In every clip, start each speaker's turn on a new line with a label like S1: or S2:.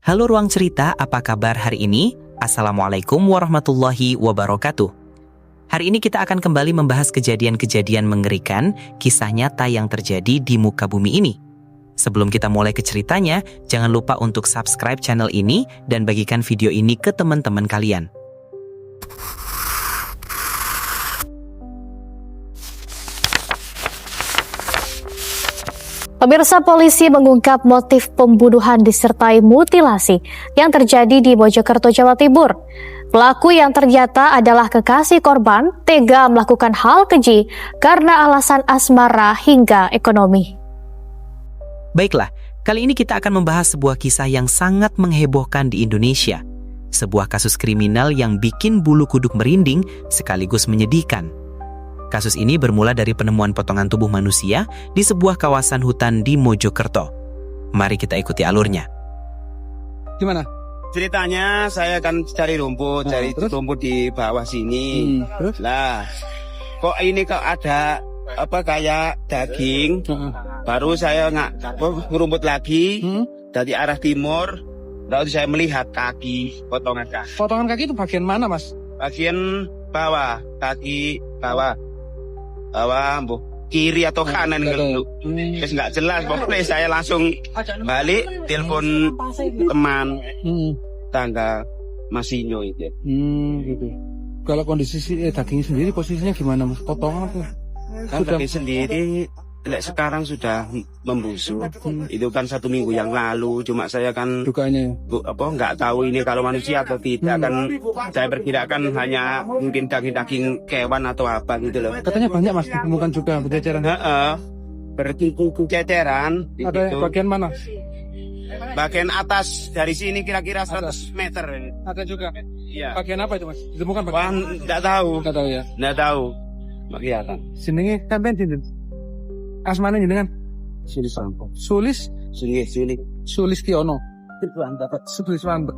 S1: Halo Ruang Cerita, apa kabar hari ini? Assalamualaikum warahmatullahi wabarakatuh. Hari ini kita akan kembali membahas kejadian-kejadian mengerikan, kisah nyata yang terjadi di muka bumi ini. Sebelum kita mulai ke ceritanya, jangan lupa untuk subscribe channel ini dan bagikan video ini ke teman-teman kalian.
S2: Pemirsa, polisi mengungkap motif pembunuhan disertai mutilasi yang terjadi di Mojokerto, Jawa Timur. Pelaku yang ternyata adalah kekasih korban tega melakukan hal keji karena alasan asmara hingga ekonomi.
S1: Baiklah, kali ini kita akan membahas sebuah kisah yang sangat menghebohkan di Indonesia. Sebuah kasus kriminal yang bikin bulu kuduk merinding sekaligus menyedihkan. Kasus ini bermula dari penemuan potongan tubuh manusia di sebuah kawasan hutan di Mojokerto. Mari kita ikuti alurnya.
S3: Gimana?
S4: Ceritanya saya kan cari rumput, rumput di bawah sini. Lah, kok ini kok ada apa kayak daging? Baru saya rumput lagi dari arah timur. Lalu saya melihat kaki, potongan kaki.
S3: Potongan kaki itu bagian mana, Mas?
S4: Bagian bawah, kaki bawah. Kiri atau kanan gitu. Nggak jelas, pokoknya saya langsung balik telepon teman tangga Masinyo itu.
S3: Gitu. Kalau kondisi daging sendiri posisinya gimana, Mas? Potongan tuh?
S4: Daging sendiri sekarang sudah membusuk. Itu kan 1 minggu yang lalu. Cuma saya kan
S3: dukanya
S4: nggak tahu ini kalau manusia atau tidak. Kan saya perkirakan hanya mungkin daging-daging kewan atau apa gitu loh.
S3: Katanya banyak, Mas, ditemukan juga berceceran.
S4: Berceceran.
S3: Ada bagian mana?
S4: Bagian atas dari sini kira-kira 100 meter.
S3: Ada juga.
S4: Iya.
S3: Bagian apa itu, Mas? Ditemukan bagian?
S4: Wah, nggak tahu.
S3: Nggak tahu ya.
S4: Nggak tahu. Nggak kelihatan.
S3: Sini sampai sini. Asmane jenengan? Sulis Sulistiono. Suliswanto.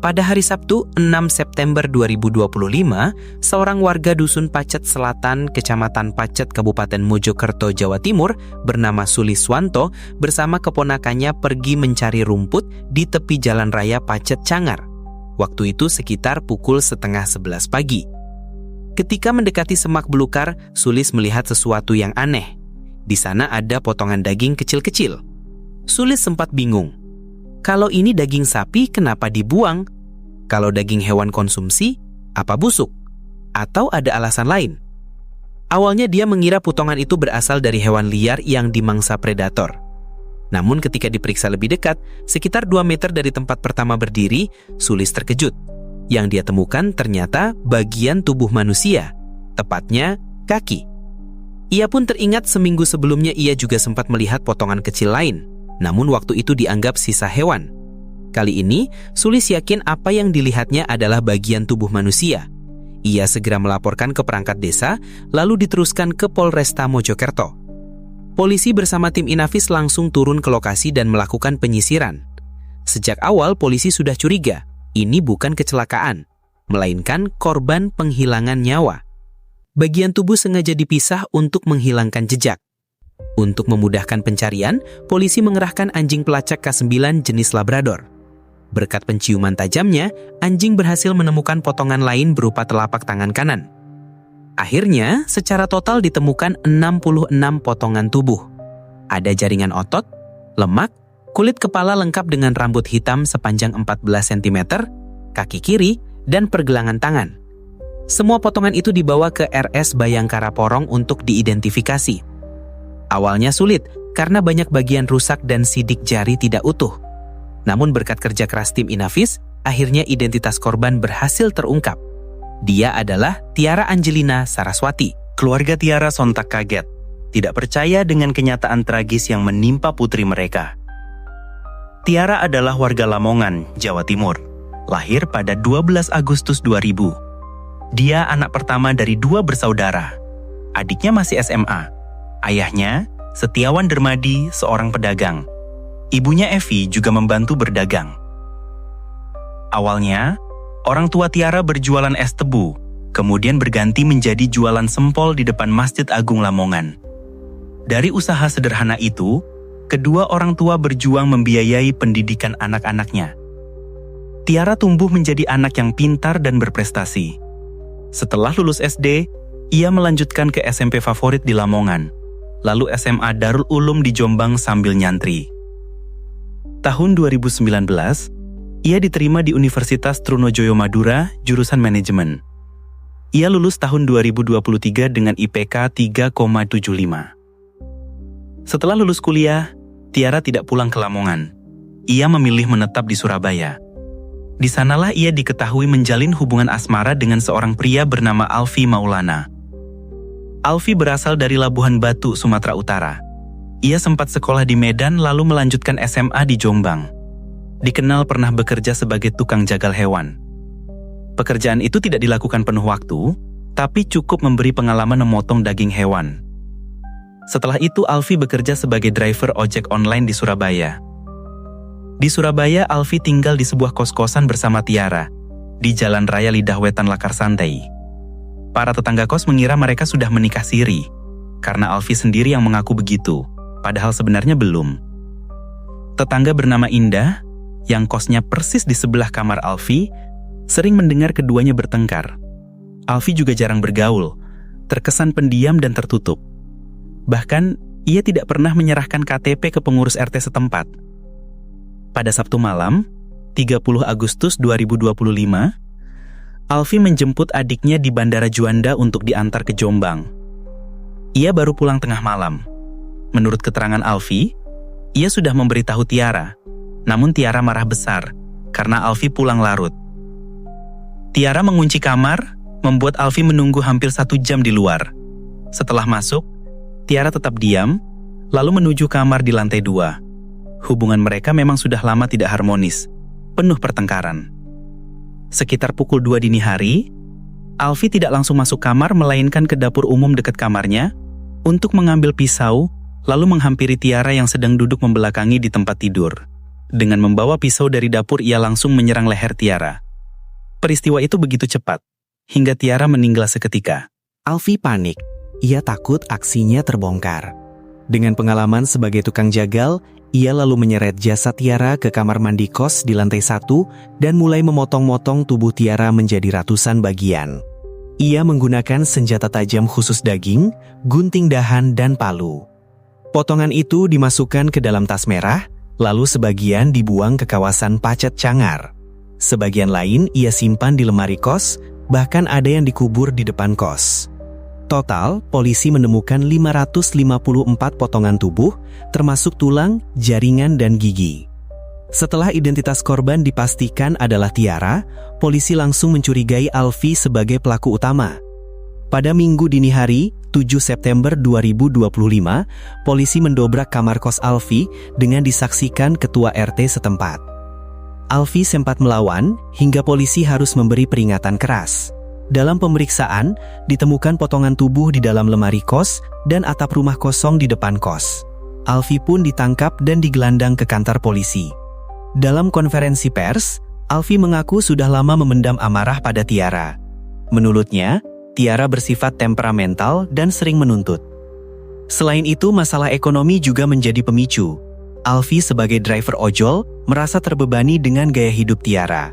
S1: Pada hari Sabtu, 6 September 2025, seorang warga Dusun Pacet Selatan, Kecamatan Pacet, Kabupaten Mojokerto, Jawa Timur, bernama Suliswanto, bersama keponakannya pergi mencari rumput di tepi jalan raya Pacet Cangar. Waktu itu sekitar pukul 10:30 pagi. Ketika mendekati semak belukar, Sulis melihat sesuatu yang aneh. Di sana ada potongan daging kecil-kecil. Sulis sempat bingung. Kalau ini daging sapi, kenapa dibuang? Kalau daging hewan konsumsi, apa busuk? Atau ada alasan lain? Awalnya dia mengira potongan itu berasal dari hewan liar yang dimangsa predator. Namun ketika diperiksa lebih dekat, sekitar 2 meter dari tempat pertama berdiri, Sulis terkejut. Yang dia temukan ternyata bagian tubuh manusia, tepatnya kaki. Ia pun teringat seminggu sebelumnya ia juga sempat melihat potongan kecil lain, namun waktu itu dianggap sisa hewan. Kali ini, Sulis yakin apa yang dilihatnya adalah bagian tubuh manusia. Ia segera melaporkan ke perangkat desa, lalu diteruskan ke Polresta Mojokerto. Polisi bersama tim Inafis langsung turun ke lokasi dan melakukan penyisiran. Sejak awal polisi sudah curiga, ini bukan kecelakaan, melainkan korban penghilangan nyawa. Bagian tubuh sengaja dipisah untuk menghilangkan jejak. Untuk memudahkan pencarian, polisi mengerahkan anjing pelacak K9 jenis Labrador. Berkat penciuman tajamnya, anjing berhasil menemukan potongan lain berupa telapak tangan kanan. Akhirnya, secara total ditemukan 66 potongan tubuh. Ada jaringan otot, lemak, kulit kepala lengkap dengan rambut hitam sepanjang 14 cm, kaki kiri, dan pergelangan tangan. Semua potongan itu dibawa ke RS Bayangkara Porong untuk diidentifikasi. Awalnya sulit karena banyak bagian rusak dan sidik jari tidak utuh. Namun berkat kerja keras tim Inafis, akhirnya identitas korban berhasil terungkap. Dia adalah Tiara Angelina Saraswati.
S5: Keluarga Tiara sontak kaget, tidak percaya dengan kenyataan tragis yang menimpa putri mereka. Tiara adalah warga Lamongan, Jawa Timur. Lahir pada 12 Agustus 2000. Dia anak pertama dari 2 bersaudara. Adiknya masih SMA. Ayahnya, Setiawan Dermadi, seorang pedagang. Ibunya Evi juga membantu berdagang. Awalnya, orang tua Tiara berjualan es tebu, kemudian berganti menjadi jualan sempol di depan Masjid Agung Lamongan. Dari usaha sederhana itu, kedua orang tua berjuang membiayai pendidikan anak-anaknya. Tiara tumbuh menjadi anak yang pintar dan berprestasi. Setelah lulus SD, ia melanjutkan ke SMP favorit di Lamongan, lalu SMA Darul Ulum di Jombang sambil nyantri. Tahun 2019, ia diterima di Universitas Trunojoyo Madura, jurusan manajemen. Ia lulus tahun 2023 dengan IPK 3,75. Setelah lulus kuliah, Tiara tidak pulang ke Lamongan. Ia memilih menetap di Surabaya. Di sanalah ia diketahui menjalin hubungan asmara dengan seorang pria bernama Alfi Maulana. Alfi berasal dari Labuhan Batu, Sumatera Utara. Ia sempat sekolah di Medan lalu melanjutkan SMA di Jombang. Dikenal pernah bekerja sebagai tukang jagal hewan. Pekerjaan itu tidak dilakukan penuh waktu, tapi cukup memberi pengalaman memotong daging hewan. Setelah itu Alfi bekerja sebagai driver ojek online di Surabaya. Di Surabaya, Alfi tinggal di sebuah kos-kosan bersama Tiara, di Jalan Raya Lidah Wetan Lakar Santai. Para tetangga kos mengira mereka sudah menikah siri, karena Alfi sendiri yang mengaku begitu, padahal sebenarnya belum. Tetangga bernama Indah, yang kosnya persis di sebelah kamar Alfi, sering mendengar keduanya bertengkar. Alfi juga jarang bergaul, terkesan pendiam dan tertutup. Bahkan, ia tidak pernah menyerahkan KTP ke pengurus RT setempat. Pada Sabtu malam, 30 Agustus 2025, Alfi menjemput adiknya di Bandara Juanda untuk diantar ke Jombang. Ia baru pulang tengah malam. Menurut keterangan Alfi, ia sudah memberitahu Tiara, namun Tiara marah besar karena Alfi pulang larut. Tiara mengunci kamar, membuat Alfi menunggu hampir 1 jam di luar. Setelah masuk, Tiara tetap diam, lalu menuju kamar di lantai 2. Hubungan mereka memang sudah lama tidak harmonis, penuh pertengkaran. Sekitar pukul 2 dini hari, Alfi tidak langsung masuk kamar melainkan ke dapur umum dekat kamarnya untuk mengambil pisau, lalu menghampiri Tiara yang sedang duduk membelakangi di tempat tidur. Dengan membawa pisau dari dapur, ia langsung menyerang leher Tiara. Peristiwa itu begitu cepat, hingga Tiara meninggal seketika.
S1: Alfi panik. Ia takut aksinya terbongkar. Dengan pengalaman sebagai tukang jagal, ia lalu menyeret jasad Tiara ke kamar mandi kos di lantai 1 dan mulai memotong-motong tubuh Tiara menjadi ratusan bagian. Ia menggunakan senjata tajam khusus daging, gunting dahan, dan palu. Potongan itu dimasukkan ke dalam tas merah, lalu sebagian dibuang ke kawasan Pacet Cangar. Sebagian lain ia simpan di lemari kos, bahkan ada yang dikubur di depan kos. Total, polisi menemukan 554 potongan tubuh, termasuk tulang, jaringan, dan gigi. Setelah identitas korban dipastikan adalah Tiara, polisi langsung mencurigai Alfi sebagai pelaku utama. Pada Minggu dini hari, 7 September 2025, polisi mendobrak kamar kos Alfi dengan disaksikan ketua RT setempat. Alfi sempat melawan, hingga polisi harus memberi peringatan keras. Dalam pemeriksaan, ditemukan potongan tubuh di dalam lemari kos dan atap rumah kosong di depan kos. Alfi pun ditangkap dan digelandang ke kantor polisi. Dalam konferensi pers, Alfi mengaku sudah lama memendam amarah pada Tiara. Menurutnya, Tiara bersifat temperamental dan sering menuntut. Selain itu, masalah ekonomi juga menjadi pemicu. Alfi sebagai driver ojol merasa terbebani dengan gaya hidup Tiara.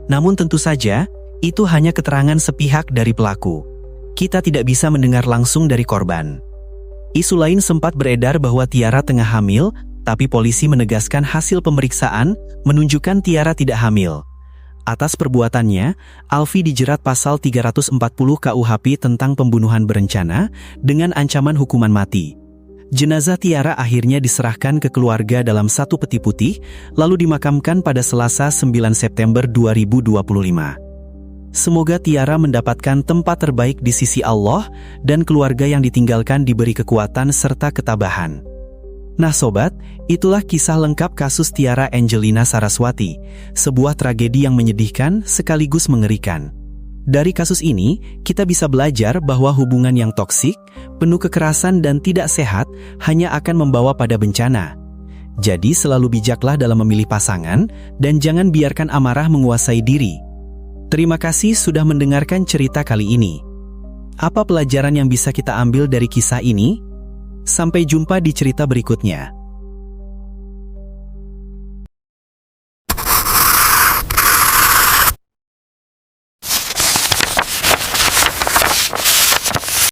S1: Namun tentu saja, itu hanya keterangan sepihak dari pelaku. Kita tidak bisa mendengar langsung dari korban. Isu lain sempat beredar bahwa Tiara tengah hamil, tapi polisi menegaskan hasil pemeriksaan menunjukkan Tiara tidak hamil. Atas perbuatannya, Alfi dijerat pasal 340 KUHP tentang pembunuhan berencana dengan ancaman hukuman mati. Jenazah Tiara akhirnya diserahkan ke keluarga dalam satu peti putih, lalu dimakamkan pada Selasa 9 September 2025. Semoga Tiara mendapatkan tempat terbaik di sisi Allah dan keluarga yang ditinggalkan diberi kekuatan serta ketabahan. Nah sobat, itulah kisah lengkap kasus Tiara Angelina Saraswati, sebuah tragedi yang menyedihkan sekaligus mengerikan. Dari kasus ini, kita bisa belajar bahwa hubungan yang toksik, penuh kekerasan dan tidak sehat hanya akan membawa pada bencana. Jadi selalu bijaklah dalam memilih pasangan dan jangan biarkan amarah menguasai diri. Terima kasih sudah mendengarkan cerita kali ini. Apa pelajaran yang bisa kita ambil dari kisah ini? Sampai jumpa di cerita berikutnya.